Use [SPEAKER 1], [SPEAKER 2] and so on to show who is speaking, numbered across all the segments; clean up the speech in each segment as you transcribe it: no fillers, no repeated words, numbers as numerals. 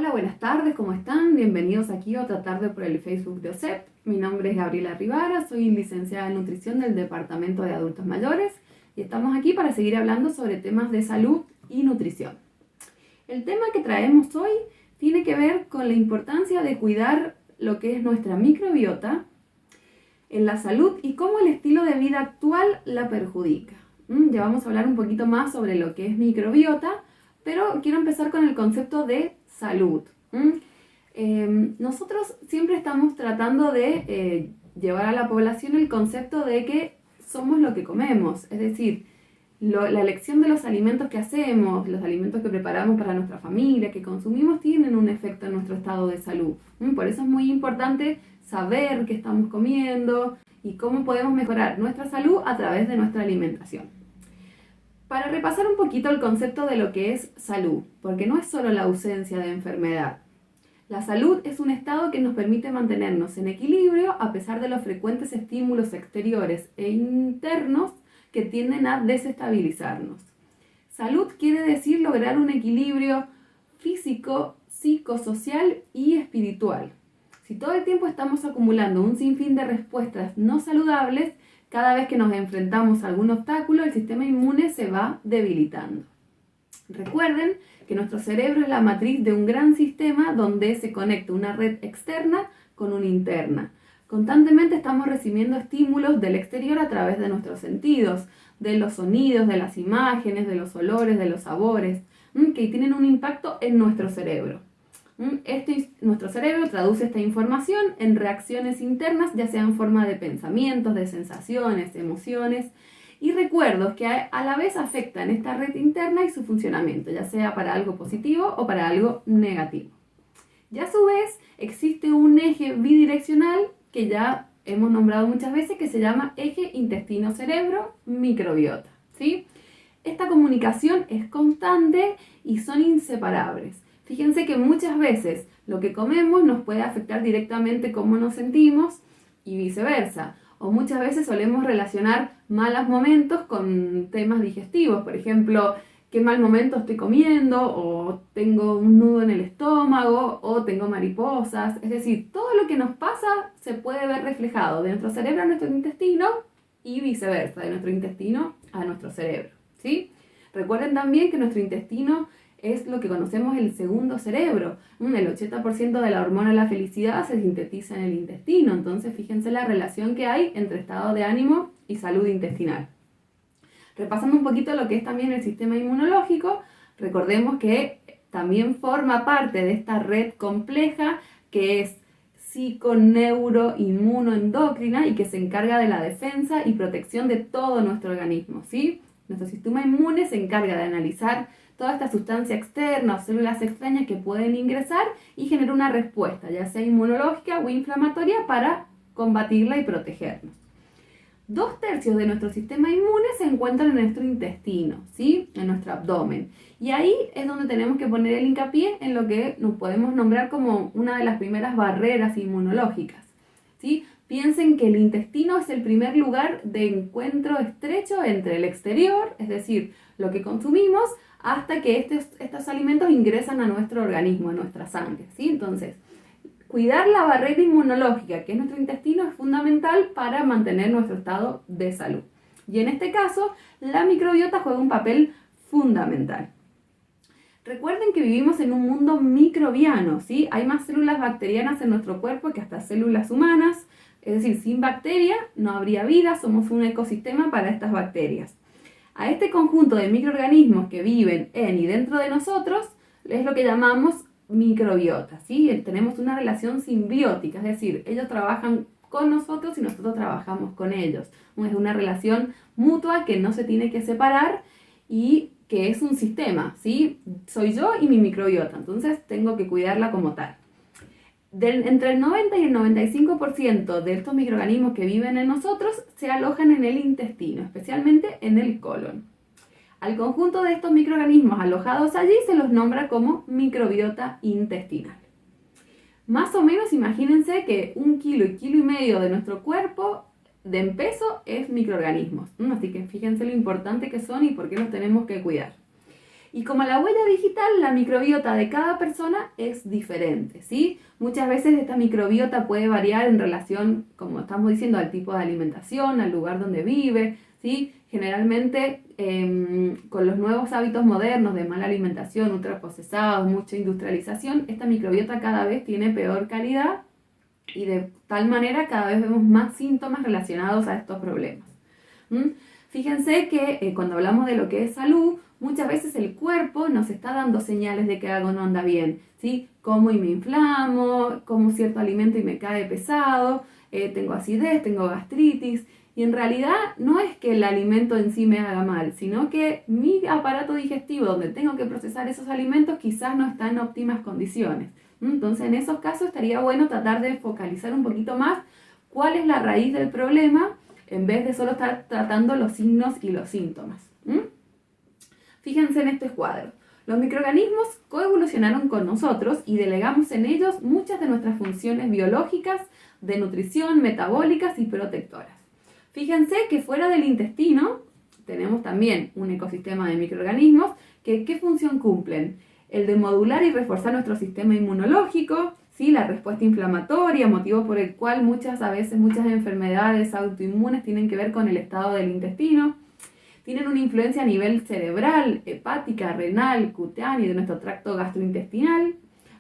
[SPEAKER 1] Hola, buenas tardes, ¿cómo están? Bienvenidos aquí a otra tarde por el Facebook de OSEP. Mi nombre es Gabriela Rivara, soy licenciada en nutrición del Departamento de Adultos Mayores y estamos aquí para seguir hablando sobre temas de salud y nutrición. El tema que traemos hoy tiene que ver con la importancia de cuidar lo que es nuestra microbiota en la salud y cómo el estilo de vida actual la perjudica. Ya vamos a hablar un poquito más sobre lo que es microbiota, pero quiero empezar con el concepto de salud. Nosotros siempre estamos tratando de llevar a la población el concepto de que somos lo que comemos, es decir, la elección de los alimentos que hacemos, los alimentos que preparamos para nuestra familia, que consumimos, tienen un efecto en nuestro estado de salud. Por eso es muy importante saber qué estamos comiendo y cómo podemos mejorar nuestra salud a través de nuestra alimentación. Para repasar un poquito el concepto de lo que es salud, porque no es solo la ausencia de enfermedad. La salud es un estado que nos permite mantenernos en equilibrio a pesar de los frecuentes estímulos exteriores e internos que tienden a desestabilizarnos. Salud quiere decir lograr un equilibrio físico, psicosocial y espiritual. Si todo el tiempo estamos acumulando un sinfín de respuestas no saludables, cada vez que nos enfrentamos a algún obstáculo, el sistema inmune se va debilitando. Recuerden que nuestro cerebro es la matriz de un gran sistema donde se conecta una red externa con una interna. Constantemente estamos recibiendo estímulos del exterior a través de nuestros sentidos, de los sonidos, de las imágenes, de los olores, de los sabores, que tienen un impacto en nuestro cerebro. Nuestro cerebro traduce esta información en reacciones internas, ya sea en forma de pensamientos, de sensaciones, emociones y recuerdos que a la vez afectan esta red interna y su funcionamiento, ya sea para algo positivo o para algo negativo. Y a su vez existe un eje bidireccional que ya hemos nombrado muchas veces, que se llama eje intestino-cerebro-microbiota, ¿sí? Esta comunicación es constante y son inseparables. Fíjense que muchas veces lo que comemos nos puede afectar directamente cómo nos sentimos y viceversa. O muchas veces solemos relacionar malos momentos con temas digestivos. Por ejemplo, qué mal momento estoy comiendo, o tengo un nudo en el estómago, o tengo mariposas. Es decir, todo lo que nos pasa se puede ver reflejado de nuestro cerebro a nuestro intestino y viceversa, de nuestro intestino a nuestro cerebro, ¿sí? Recuerden también que nuestro intestino es lo que conocemos el segundo cerebro. El 80% de la hormona de la felicidad se sintetiza en el intestino. Entonces, fíjense la relación que hay entre estado de ánimo y salud intestinal. Repasando un poquito lo que es también el sistema inmunológico, recordemos que también forma parte de esta red compleja que es psico-neuro-inmunoendocrina y que se encarga de la defensa y protección de todo nuestro organismo, ¿sí? Nuestro sistema inmune se encarga de analizar toda esta sustancia externa o células extrañas que pueden ingresar y generar una respuesta, ya sea inmunológica o inflamatoria, para combatirla y protegernos. 2/3 de nuestro sistema inmune se encuentran en nuestro intestino, ¿sí? En nuestro abdomen. Y ahí es donde tenemos que poner el hincapié en lo que nos podemos nombrar como una de las primeras barreras inmunológicas, ¿sí? Piensen que el intestino es el primer lugar de encuentro estrecho entre el exterior, es decir, lo que consumimos, hasta que estos alimentos ingresan a nuestro organismo, a nuestra sangre, ¿sí? Entonces, cuidar la barrera inmunológica, que es nuestro intestino, es fundamental para mantener nuestro estado de salud. Y en este caso, la microbiota juega un papel fundamental. Recuerden que vivimos en un mundo microbiano, ¿sí? Hay más células bacterianas en nuestro cuerpo que hasta células humanas. Es decir, sin bacteria no habría vida, somos un ecosistema para estas bacterias. A este conjunto de microorganismos que viven en y dentro de nosotros es lo que llamamos microbiota, ¿sí? Tenemos una relación simbiótica, es decir, ellos trabajan con nosotros y nosotros trabajamos con ellos. Es una relación mutua que no se tiene que separar y que es un sistema, ¿sí? Soy yo y mi microbiota, entonces tengo que cuidarla como tal. Entre el 90 y el 95% de estos microorganismos que viven en nosotros se alojan en el intestino, especialmente en el colon. Al conjunto de estos microorganismos alojados allí se los nombra como microbiota intestinal. Más o menos imagínense que 1 kilo y kilo y medio de nuestro cuerpo de peso es microorganismos. Así que fíjense lo importante que son y por qué los tenemos que cuidar. Y como la huella digital, la microbiota de cada persona es diferente, ¿sí? Muchas veces esta microbiota puede variar en relación, como estamos diciendo, al tipo de alimentación, al lugar donde vive, ¿sí? Generalmente con los nuevos hábitos modernos de mala alimentación, ultraprocesados, mucha industrialización, esta microbiota cada vez tiene peor calidad y de tal manera cada vez vemos más síntomas relacionados a estos problemas. Fíjense que cuando hablamos de lo que es salud, muchas veces el cuerpo nos está dando señales de que algo no anda bien, ¿sí? Como y me inflamo, como cierto alimento y me cae pesado, tengo acidez, tengo gastritis. Y en realidad no es que el alimento en sí me haga mal, sino que mi aparato digestivo, donde tengo que procesar esos alimentos, quizás no está en óptimas condiciones. Entonces, en esos casos estaría bueno tratar de focalizar un poquito más cuál es la raíz del problema, en vez de solo estar tratando los signos y los síntomas. Fíjense en este cuadro. Los microorganismos coevolucionaron con nosotros y delegamos en ellos muchas de nuestras funciones biológicas, de nutrición, metabólicas y protectoras. Fíjense que fuera del intestino tenemos también un ecosistema de microorganismos que ¿qué función cumplen? El de modular y reforzar nuestro sistema inmunológico, ¿sí? La respuesta inflamatoria, motivo por el cual muchas enfermedades autoinmunes tienen que ver con el estado del intestino. Tienen una influencia a nivel cerebral, hepática, renal, cutánea y de nuestro tracto gastrointestinal.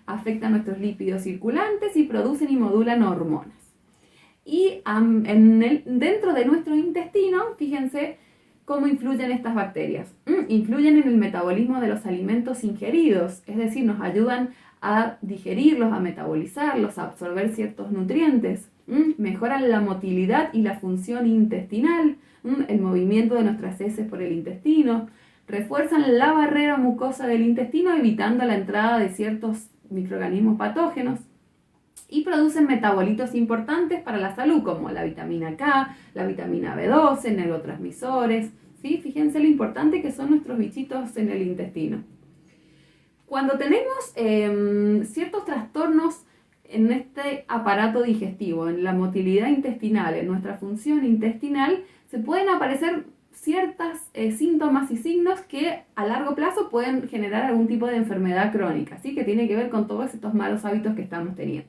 [SPEAKER 1] Afectan nuestros lípidos circulantes y producen y modulan hormonas. Y dentro de nuestro intestino, fíjense cómo influyen estas bacterias. Influyen en el metabolismo de los alimentos ingeridos, es decir, nos ayudan a digerirlos, a metabolizarlos, a absorber ciertos nutrientes. Mejoran la motilidad y la función intestinal, el movimiento de nuestras heces por el intestino. Refuerzan la barrera mucosa del intestino, evitando la entrada de ciertos microorganismos patógenos. Y producen metabolitos importantes para la salud, como la vitamina K, la vitamina B12, neurotransmisores. ¿Sí? Fíjense lo importante que son nuestros bichitos en el intestino. Cuando tenemos ciertos trastornos en este aparato digestivo, en la motilidad intestinal, en nuestra función intestinal, se pueden aparecer ciertos síntomas y signos que a largo plazo pueden generar algún tipo de enfermedad crónica, ¿sí? Que tiene que ver con todos estos malos hábitos que estamos teniendo.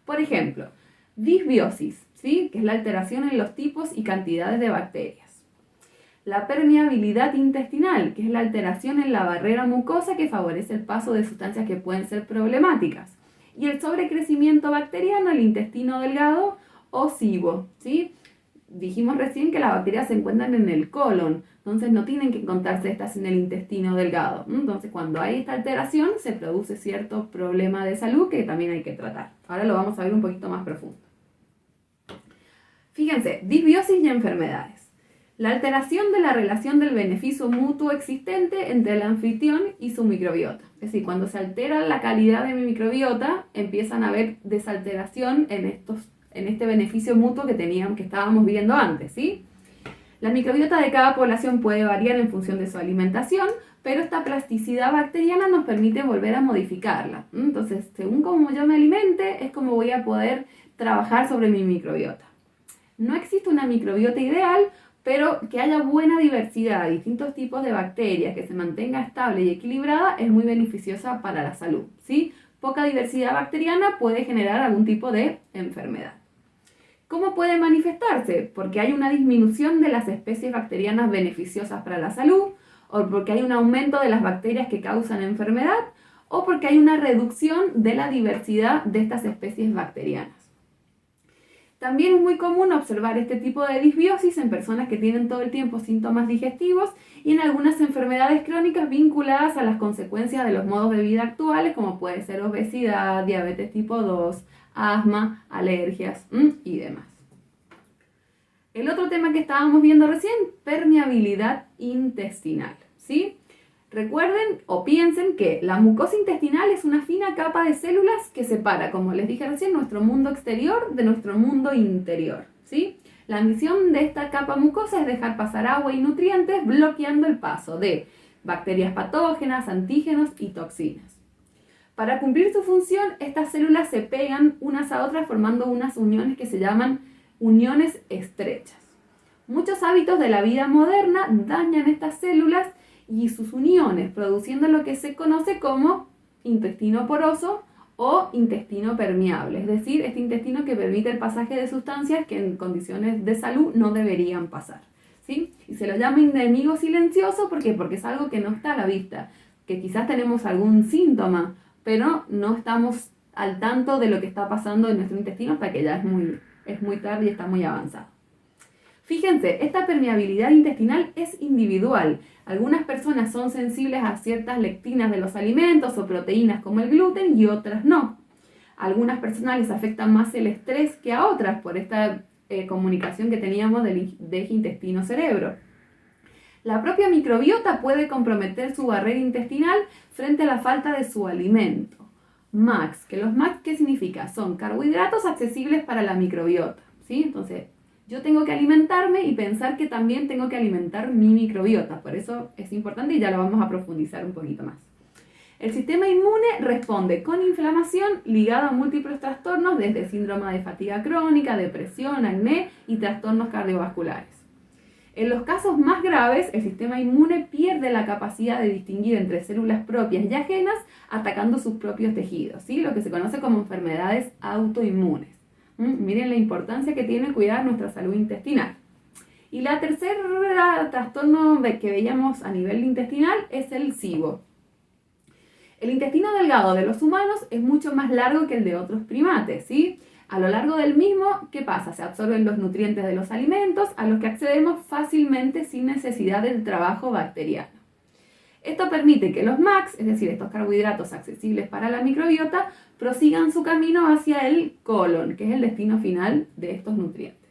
[SPEAKER 1] Por ejemplo, disbiosis, ¿sí? Que es la alteración en los tipos y cantidades de bacterias. La permeabilidad intestinal, que es la alteración en la barrera mucosa que favorece el paso de sustancias que pueden ser problemáticas. Y el sobrecrecimiento bacteriano, el intestino delgado o SIBO, ¿sí? Dijimos recién que las bacterias se encuentran en el colon, entonces no tienen que encontrarse estas en el intestino delgado. Entonces cuando hay esta alteración se produce cierto problema de salud que también hay que tratar. Ahora lo vamos a ver un poquito más profundo. Fíjense, disbiosis y enfermedades. La alteración de la relación del beneficio mutuo existente entre el anfitrión y su microbiota. Es decir, cuando se altera la calidad de mi microbiota, empiezan a haber desalteración en este beneficio mutuo que estábamos viendo antes, ¿sí? La microbiota de cada población puede variar en función de su alimentación, pero esta plasticidad bacteriana nos permite volver a modificarla. Entonces, según cómo yo me alimente, es como voy a poder trabajar sobre mi microbiota. No existe una microbiota ideal, pero que haya buena diversidad, distintos tipos de bacterias, que se mantenga estable y equilibrada, es muy beneficiosa para la salud, ¿sí? Poca diversidad bacteriana puede generar algún tipo de enfermedad. ¿Cómo puede manifestarse? Porque hay una disminución de las especies bacterianas beneficiosas para la salud, o porque hay un aumento de las bacterias que causan enfermedad, o porque hay una reducción de la diversidad de estas especies bacterianas. También es muy común observar este tipo de disbiosis en personas que tienen todo el tiempo síntomas digestivos y en algunas enfermedades crónicas vinculadas a las consecuencias de los modos de vida actuales, como puede ser obesidad, diabetes tipo 2, asma, alergias y demás. El otro tema que estábamos viendo recién, permeabilidad intestinal, ¿sí? Recuerden o piensen que la mucosa intestinal es una fina capa de células que separa, como les dije recién, nuestro mundo exterior de nuestro mundo interior, ¿sí? La misión de esta capa mucosa es dejar pasar agua y nutrientes, bloqueando el paso de bacterias patógenas, antígenos y toxinas. Para cumplir su función, estas células se pegan unas a otras formando unas uniones que se llaman uniones estrechas. Muchos hábitos de la vida moderna dañan estas células y sus uniones, produciendo lo que se conoce como intestino poroso o intestino permeable, es decir, este intestino que permite el pasaje de sustancias que en condiciones de salud no deberían pasar, ¿sí? Y se lo llama enemigo silencioso, ¿por qué? Porque es algo que no está a la vista, que quizás tenemos algún síntoma, pero no estamos al tanto de lo que está pasando en nuestro intestino hasta que ya es muy tarde y está muy avanzado. Fíjense, esta permeabilidad intestinal es individual. Algunas personas son sensibles a ciertas lectinas de los alimentos o proteínas como el gluten y otras no. A algunas personas les afecta más el estrés que a otras por esta comunicación que teníamos del eje intestino-cerebro. La propia microbiota puede comprometer su barrera intestinal frente a la falta de su alimento. MACs, que los MACs, ¿qué significa? Son carbohidratos accesibles para la microbiota, ¿sí? Entonces, yo tengo que alimentarme y pensar que también tengo que alimentar mi microbiota. Por eso es importante y ya lo vamos a profundizar un poquito más. El sistema inmune responde con inflamación ligada a múltiples trastornos, desde síndrome de fatiga crónica, depresión, acné y trastornos cardiovasculares. En los casos más graves, el sistema inmune pierde la capacidad de distinguir entre células propias y ajenas, atacando sus propios tejidos, ¿sí? Lo que se conoce como enfermedades autoinmunes. Miren la importancia que tiene cuidar nuestra salud intestinal. Y la tercera trastorno que veíamos a nivel intestinal es el SIBO. El intestino delgado de los humanos es mucho más largo que el de otros primates, ¿sí? A lo largo del mismo, ¿qué pasa? Se absorben los nutrientes de los alimentos a los que accedemos fácilmente sin necesidad del trabajo bacteriano. Esto permite que los MACs, es decir, estos carbohidratos accesibles para la microbiota, prosigan su camino hacia el colon, que es el destino final de estos nutrientes.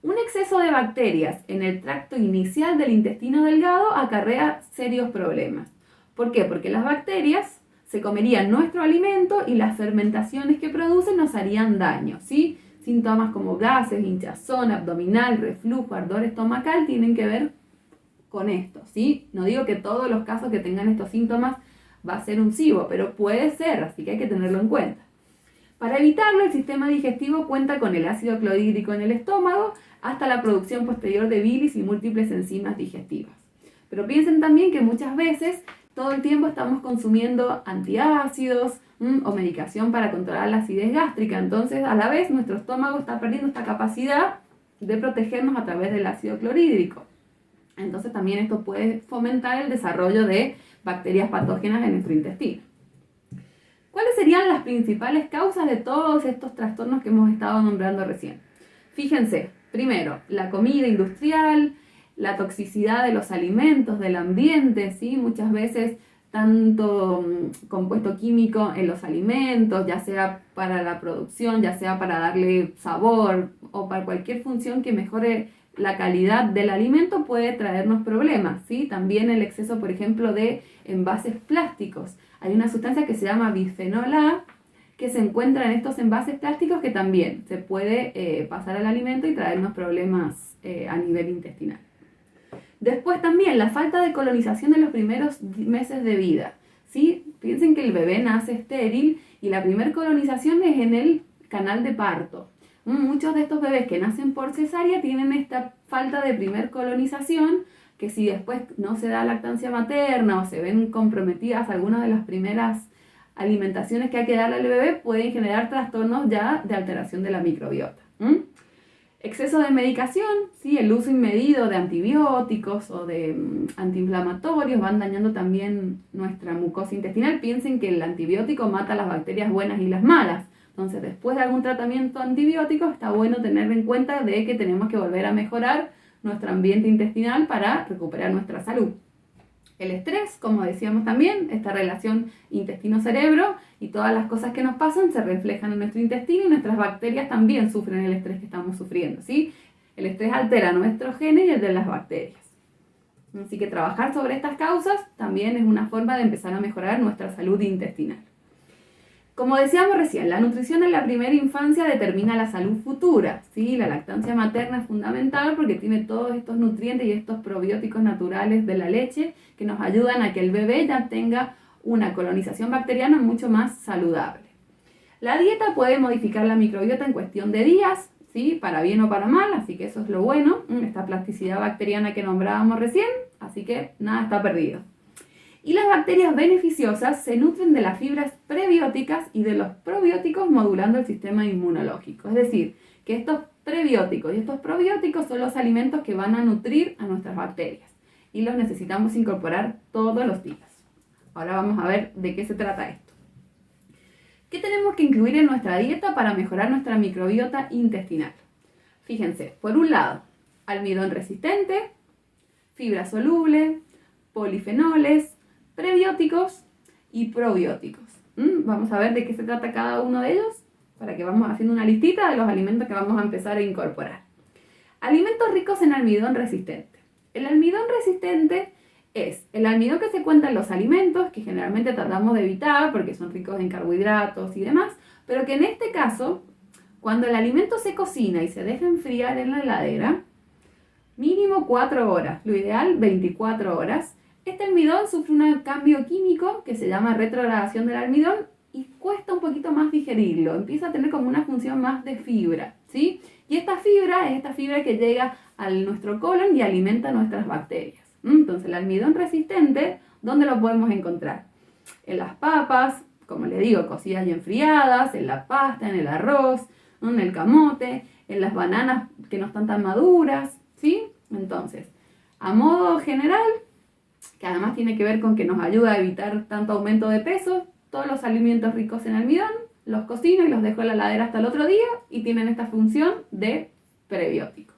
[SPEAKER 1] Un exceso de bacterias en el tracto inicial del intestino delgado acarrea serios problemas. ¿Por qué? Porque las bacterias se comerían nuestro alimento y las fermentaciones que producen nos harían daño, ¿sí? Síntomas como gases, hinchazón abdominal, reflujo, ardor estomacal tienen que ver con esto, ¿sí? No digo que todos los casos que tengan estos síntomas va a ser un SIBO, pero puede ser, así que hay que tenerlo en cuenta. Para evitarlo, el sistema digestivo cuenta con el ácido clorhídrico en el estómago hasta la producción posterior de bilis y múltiples enzimas digestivas. Pero piensen también que muchas veces todo el tiempo estamos consumiendo antiácidos o medicación para controlar la acidez gástrica, entonces a la vez nuestro estómago está perdiendo esta capacidad de protegernos a través del ácido clorhídrico. Entonces también esto puede fomentar el desarrollo de bacterias patógenas en nuestro intestino. ¿Cuáles serían las principales causas de todos estos trastornos que hemos estado nombrando recién? Fíjense, primero, la comida industrial, la toxicidad de los alimentos, del ambiente, ¿sí? Muchas veces tanto compuesto químico en los alimentos, ya sea para la producción, ya sea para darle sabor o para cualquier función que mejore la calidad del alimento puede traernos problemas, ¿sí? También el exceso, por ejemplo, de envases plásticos. Hay una sustancia que se llama bisfenol A que se encuentra en estos envases plásticos que también se puede pasar al alimento y traernos problemas a nivel intestinal. Después también la falta de colonización de los primeros meses de vida, ¿sí? Piensen que el bebé nace estéril y la primera colonización es en el canal de parto. Muchos de estos bebés que nacen por cesárea tienen esta falta de primer colonización, que si después no se da lactancia materna o se ven comprometidas algunas de las primeras alimentaciones que hay que darle al bebé, pueden generar trastornos ya de alteración de la microbiota. Exceso de medicación, ¿sí? El uso inmedido de antibióticos o de antiinflamatorios van dañando también nuestra mucosa intestinal. Piensen que el antibiótico mata las bacterias buenas y las malas. Entonces, después de algún tratamiento antibiótico, está bueno tener en cuenta de que tenemos que volver a mejorar nuestro ambiente intestinal para recuperar nuestra salud. El estrés, como decíamos también, esta relación intestino-cerebro y todas las cosas que nos pasan se reflejan en nuestro intestino y nuestras bacterias también sufren el estrés que estamos sufriendo, ¿sí? El estrés altera nuestros genes y el de las bacterias. Así que trabajar sobre estas causas también es una forma de empezar a mejorar nuestra salud intestinal. Como decíamos recién, la nutrición en la primera infancia determina la salud futura, ¿sí? La lactancia materna es fundamental porque tiene todos estos nutrientes y estos probióticos naturales de la leche que nos ayudan a que el bebé ya tenga una colonización bacteriana mucho más saludable. La dieta puede modificar la microbiota en cuestión de días, ¿sí? Para bien o para mal, así que eso es lo bueno. Esta plasticidad bacteriana que nombrábamos recién hace así que nada está perdido. Y las bacterias beneficiosas se nutren de las fibras prebióticas y de los probióticos modulando el sistema inmunológico. Es decir, que estos prebióticos y estos probióticos son los alimentos que van a nutrir a nuestras bacterias y los necesitamos incorporar todos los días. Ahora vamos a ver de qué se trata esto. ¿Qué tenemos que incluir en nuestra dieta para mejorar nuestra microbiota intestinal? Fíjense, por un lado, almidón resistente, fibra soluble, polifenoles, prebióticos y probióticos. Vamos a ver de qué se trata cada uno de ellos para que vamos haciendo una listita de los alimentos que vamos a empezar a incorporar. Alimentos ricos en almidón resistente. El almidón resistente es el almidón que se cuenta en los alimentos, que generalmente tratamos de evitar porque son ricos en carbohidratos y demás, pero que en este caso, cuando el alimento se cocina y se deja enfriar en la heladera, mínimo 4 horas, lo ideal 24 horas, este almidón sufre un cambio químico que se llama retrogradación del almidón y cuesta un poquito más digerirlo, empieza a tener como una función más de fibra, ¿sí? Y esta fibra es esta fibra que llega a nuestro colon y alimenta nuestras bacterias. Entonces el almidón resistente, ¿dónde lo podemos encontrar? En las papas, como le digo, cocidas y enfriadas, en la pasta, en el arroz, en el camote, en las bananas que no están tan maduras, ¿sí? Entonces, a modo general, que además tiene que ver con que nos ayuda a evitar tanto aumento de peso, todos los alimentos ricos en almidón, los cocino y los dejo en la heladera hasta el otro día y tienen esta función de prebiótico.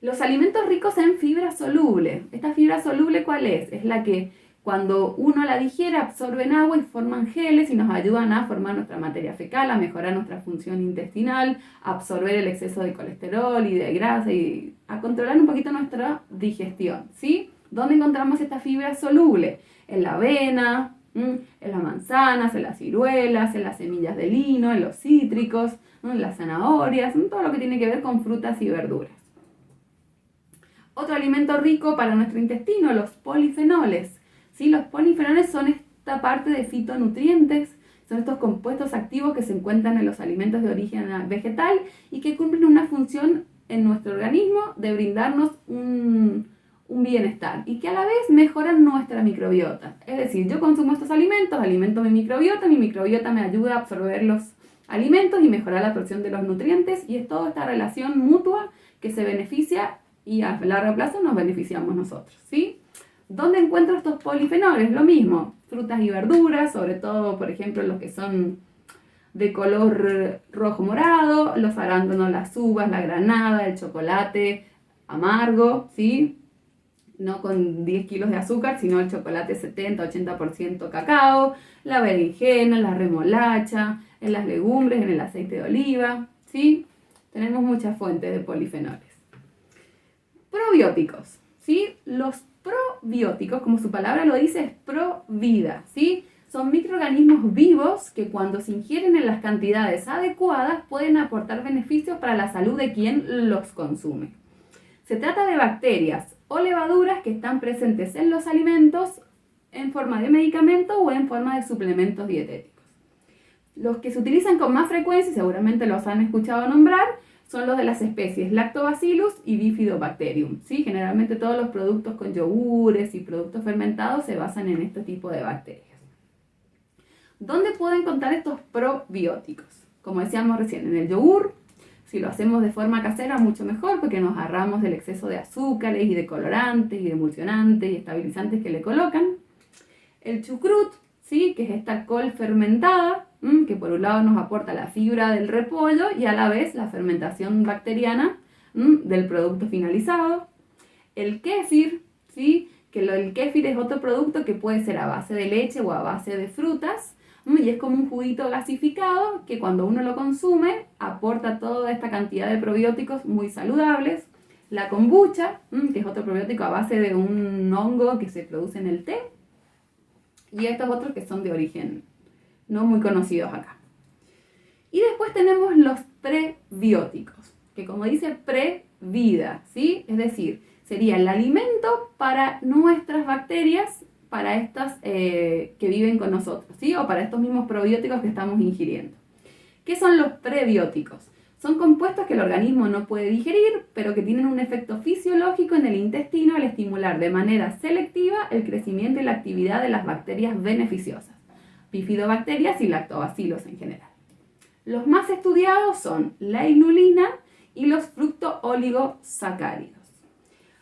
[SPEAKER 1] Los alimentos ricos en fibra soluble. ¿Esta fibra soluble cuál es? Es la que cuando uno la digiere absorben agua y forman geles y nos ayudan a formar nuestra materia fecal, a mejorar nuestra función intestinal, a absorber el exceso de colesterol y de grasa y a controlar un poquito nuestra digestión, ¿sí? ¿Dónde encontramos esta fibra soluble? En la avena, en las manzanas, en las ciruelas, en las semillas de lino, en los cítricos, en las zanahorias, en todo lo que tiene que ver con frutas y verduras. Otro alimento rico para nuestro intestino, los polifenoles. ¿Sí? Los polifenoles son esta parte de fitonutrientes, son estos compuestos activos que se encuentran en los alimentos de origen vegetal y que cumplen una función en nuestro organismo de brindarnos un bienestar y que a la vez mejoran nuestra microbiota. Es decir, yo consumo estos alimentos, alimento mi microbiota me ayuda a absorber los alimentos y mejorar la absorción de los nutrientes y es toda esta relación mutua que se beneficia y a largo plazo nos beneficiamos nosotros, ¿sí? ¿Dónde encuentro estos polifenoles? Lo mismo, frutas y verduras, sobre todo, por ejemplo, los que son de color rojo morado, los arándanos, las uvas, la granada, el chocolate amargo, ¿sí? No con 10 kilos de azúcar, sino el chocolate 70-80% cacao, la berenjena, la remolacha, en las legumbres, en el aceite de oliva, ¿sí? Tenemos muchas fuentes de polifenoles. Probióticos, ¿sí? Los probióticos, como su palabra lo dice, es pro vida, ¿sí? Son microorganismos vivos que cuando se ingieren en las cantidades adecuadas pueden aportar beneficios para la salud de quien los consume. Se trata de bacterias o levaduras que están presentes en los alimentos en forma de medicamento o en forma de suplementos dietéticos. Los que se utilizan con más frecuencia, seguramente los han escuchado nombrar, son los de las especies Lactobacillus y Bifidobacterium, ¿sí? Generalmente todos los productos con yogures y productos fermentados se basan en este tipo de bacterias. ¿Dónde puedo encontrar estos probióticos? Como decíamos recién, en el yogur. Si lo hacemos de forma casera, mucho mejor porque nos ahorramos del exceso de azúcares y de colorantes y de emulsionantes y estabilizantes que le colocan. El chucrut, ¿sí? Que es esta col fermentada, que por un lado nos aporta la fibra del repollo y a la vez la fermentación bacteriana del producto finalizado. El kéfir, ¿sí? Que el kéfir es otro producto que puede ser a base de leche o a base de frutas, y es como un juguito gasificado que cuando uno lo consume aporta toda esta cantidad de probióticos muy saludables. La kombucha, que es otro probiótico a base de un hongo que se produce en el té. Y estos otros que son de origen no muy conocidos acá. Y después tenemos los prebióticos, que como dice pre-vida, ¿sí? Es decir, sería el alimento para nuestras bacterias, para estas que viven con nosotros, ¿sí? O para estos mismos probióticos que estamos ingiriendo. ¿Qué son los prebióticos? Son compuestos que el organismo no puede digerir, pero que tienen un efecto fisiológico en el intestino al estimular de manera selectiva el crecimiento y la actividad de las bacterias beneficiosas, bifidobacterias y lactobacilos en general. Los más estudiados son la inulina y los fructooligosacáridos.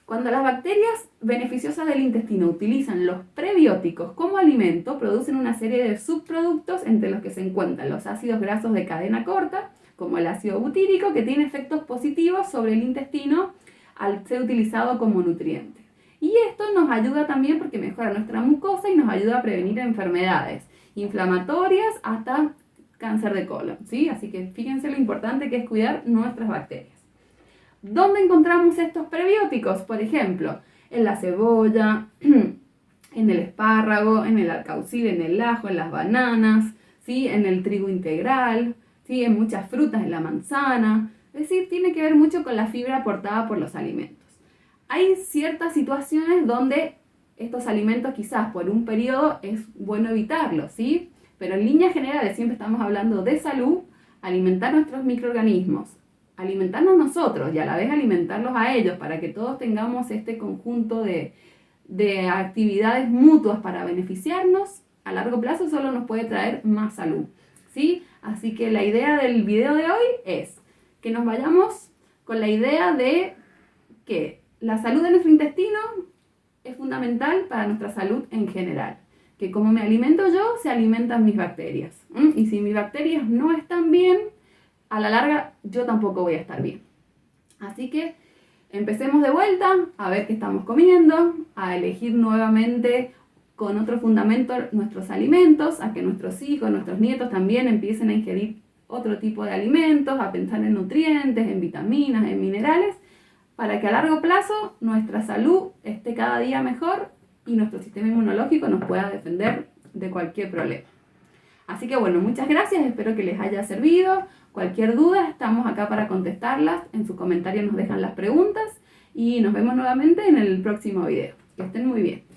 [SPEAKER 1] Cuando las bacterias beneficiosas del intestino utilizan los prebióticos como alimento, producen una serie de subproductos entre los que se encuentran los ácidos grasos de cadena corta, como el ácido butírico, que tiene efectos positivos sobre el intestino al ser utilizado como nutriente. Y esto nos ayuda también porque mejora nuestra mucosa y nos ayuda a prevenir enfermedades inflamatorias hasta cáncer de colon, ¿sí? Así que fíjense lo importante que es cuidar nuestras bacterias. ¿Dónde encontramos estos prebióticos? Por ejemplo, en la cebolla, en el espárrago, en el alcaucil, en el ajo, en las bananas, ¿sí? En el trigo integral, ¿sí? En muchas frutas, en la manzana. Es decir, tiene que ver mucho con la fibra aportada por los alimentos. Hay ciertas situaciones donde estos alimentos quizás por un periodo es bueno evitarlos, ¿sí? Pero en líneas generales siempre estamos hablando de salud, alimentar nuestros microorganismos, alimentarnos nosotros y a la vez alimentarlos a ellos para que todos tengamos este conjunto de actividades mutuas para beneficiarnos, a largo plazo solo nos puede traer más salud, ¿sí? Así que la idea del video de hoy es que nos vayamos con la idea de que la salud de nuestro intestino es fundamental para nuestra salud en general. Que como me alimento yo, se alimentan mis bacterias. Y si mis bacterias no están bien, a la larga yo tampoco voy a estar bien. Así que empecemos de vuelta a ver qué estamos comiendo, a elegir nuevamente con otro fundamento nuestros alimentos, a que nuestros hijos, nuestros nietos también empiecen a ingerir otro tipo de alimentos, a pensar en nutrientes, en vitaminas, en minerales, para que a largo plazo nuestra salud esté cada día mejor y nuestro sistema inmunológico nos pueda defender de cualquier problema. Así que bueno, muchas gracias, espero que les haya servido. Cualquier duda, estamos acá para contestarlas. En sus comentarios nos dejan las preguntas y nos vemos nuevamente en el próximo video. Que estén muy bien.